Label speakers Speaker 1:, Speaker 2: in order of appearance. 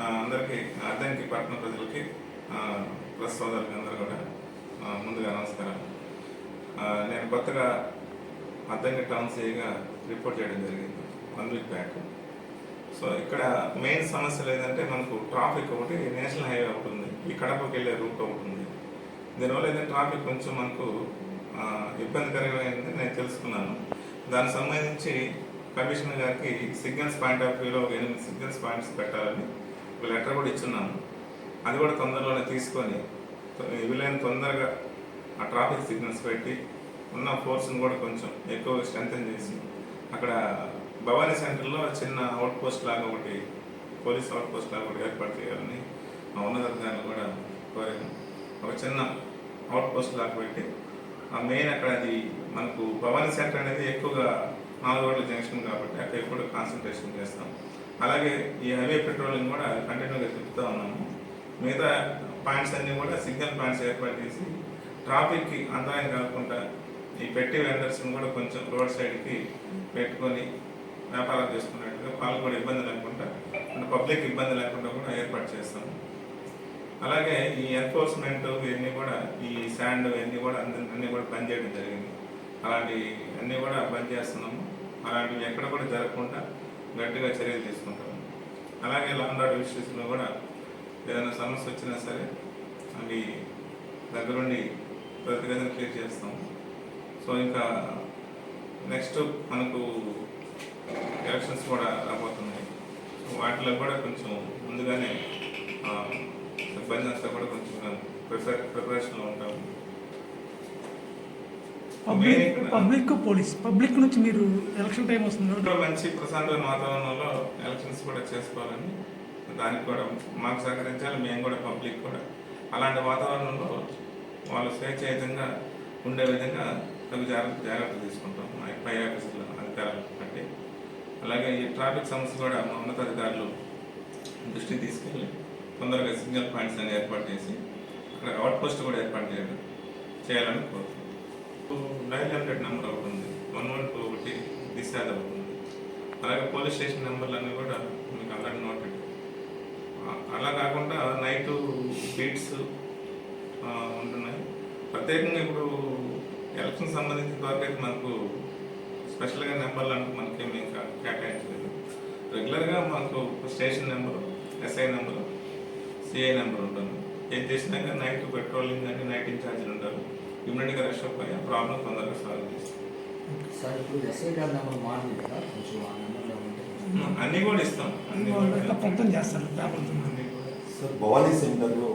Speaker 1: అందరికీ అద్దంకి పట్టణ ప్రజలకి ప్రెస్ సోదరులకి అందరూ కూడా ముందుగా నమస్కారం. నేను కొత్తగా అద్దంకి టౌన్ సిఐగా రిపోర్ట్ చేయడం జరిగింది 1 వీక్ బ్యాక్. సో ఇక్కడ మెయిన్ సమస్యలు ఏంటంటే మనకు ట్రాఫిక్ ఒకటి, నేషనల్ హైవే ఒకటి ఉంది, ఈ కడపకి వెళ్ళే రూట్ ఒకటి ఉంది. దీనివల్ల ఏదైనా ట్రాఫిక్ కొంచెం మనకు ఇబ్బందికరమైంది నేను తెలుసుకున్నాను. దానికి సంబంధించి కమిషనర్ గారికి సిగ్నల్స్ పాయింట్ ఆఫ్ వ్యూలో 8 సిగ్నల్స్ పాయింట్స్ పెట్టాలని లెటర్ కూడా ఇచ్చున్నాను. అది కూడా తొందరలోనే తీసుకొని వీలైన తొందరగా ఆ ట్రాఫిక్ సిగ్నల్స్ పెట్టి ఉన్న ఫోర్స్ని కూడా కొంచెం ఎక్కువ స్ట్రెంథెన్ చేసి అక్కడ భవానీ సెంటర్లో చిన్న అవుట్ పోస్ట్ లాగా ఒకటి, పోలీస్ అవుట్ పోస్ట్ లాగా ఒకటి ఏర్పాటు చేయాలని మా ఉన్నతాధికారులు కూడా కోరాను. ఒక చిన్న అవుట్ పోస్ట్ లాగా పెట్టి మెయిన్ అక్కడ అది మనకు భవానీ సెంటర్ అనేది ఎక్కువగా 4 రోడ్ల జంక్షన్ కాబట్టి అక్కడ ఎక్కువ కాన్సన్ట్రేషన్ చేస్తాం. అలాగే ఈ హైవే పెట్రోలింగ్ కూడా కంటిన్యూగా తిప్పుతూ ఉన్నాము. మిగతా పాయింట్స్ అన్నీ కూడా సిగ్నల్ పాయింట్స్ ఏర్పాటు చేసి ట్రాఫిక్కి అంతరాయం కాకుండా ఈ పెట్టి వెండర్స్ని కూడా కొంచెం రోడ్ సైడ్కి పెట్టుకొని వ్యాపారాలు చేసుకున్నట్టుగా వాళ్ళకు కూడా ఇబ్బంది లేకుండా, అంటే పబ్లిక్ ఇబ్బంది లేకుండా కూడా ఏర్పాటు చేస్తాము. అలాగే ఈ ఎన్ఫోర్స్మెంట్ ఇవన్నీ కూడా, ఈ శాండ్ ఇవన్నీ కూడా అన్నీ కూడా బంద్ చేయడం జరిగింది. అలాంటి అన్నీ కూడా బంద్ చేస్తున్నాము. అలాంటివి ఎక్కడ కూడా జరగకుండా గట్టిగా చర్యలు తీసుకుంటాము. అలాగే లా అండ్ ఆర్డర్ ఇష్యూస్లో కూడా ఏదైనా సమస్య వచ్చినా సరే అవి దగ్గరుండి ప్రతిగతిని క్లియర్ చేస్తాము. సో ఇంకా నెక్స్ట్ మనకు ఎలక్షన్స్ కూడా రాబోతున్నాయి. సో వాటిలో కూడా కొంచెం ముందుగానే సిబ్బంది అంతా కూడా కొంచెం ప్రిపరేషన్లో ఉంటాము.
Speaker 2: పబ్లిక్ నుంచి మీరు ఎలక్షన్ టైం వస్తుంది,
Speaker 1: మంచి ప్రశాంతమైన వాతావరణంలో ఎలక్షన్స్ కూడా చేసుకోవాలని, దానికి కూడా మాకు సహకరించాలి. మేము కూడా పబ్లిక్ కూడా అలాంటి వాతావరణంలో వాళ్ళు స్వేచ్ఛాయుతంగా ఉండే విధంగా తగు జాగ్రత్తలు తీసుకుంటాం మా పై ఆఫీసుల అధికారులు బట్టి. అలాగే ఈ ట్రాఫిక్ సమస్య కూడా మా ఉన్నతాధికారులు దృష్టికి తీసుకెళ్ళి తొందరగా సిగ్నల్ పాయింట్స్ అని ఏర్పాటు చేసి అక్కడ అవుట్ పోస్ట్ కూడా ఏర్పాటు చేయాలని కోరుతున్నాం. 900 నెంబర్ ఒకటి ఉంది, 112 ఒకటి, దిశ ఒకటి ఉంది. అలాగే పోలీస్ స్టేషన్ నెంబర్లన్నీ కూడా మీకు ఆల్రెడీ నోటెడ్. అలా కాకుండా నైట్ బీట్స్ ఉంటున్నాయి. ప్రత్యేకంగా ఇప్పుడు ఎలక్షన్ సంబంధించిన వరకు అయితే మనకు స్పెషల్గా నెంబర్లు అంటూ మనకేమి ఇంకా కేటాయించలేదు. రెగ్యులర్గా మనకు station number, SI number, CI number ఉంటుంది. ఏం చేసినా కానీ నైట్ పెట్రోలింగ్ కానీ నైట్ ఇన్ఛార్జీలు ఉంటారు. ఇమ్మీడియట్గా రష్ అయ్యి ఆ ప్రాబ్లం తొందరగా సాల్వ్ చేస్తాం. అన్నీ కూడా ఇస్తాం, అన్నీ కూడా
Speaker 2: చేస్తారు.
Speaker 3: భవానీ సెంటర్లో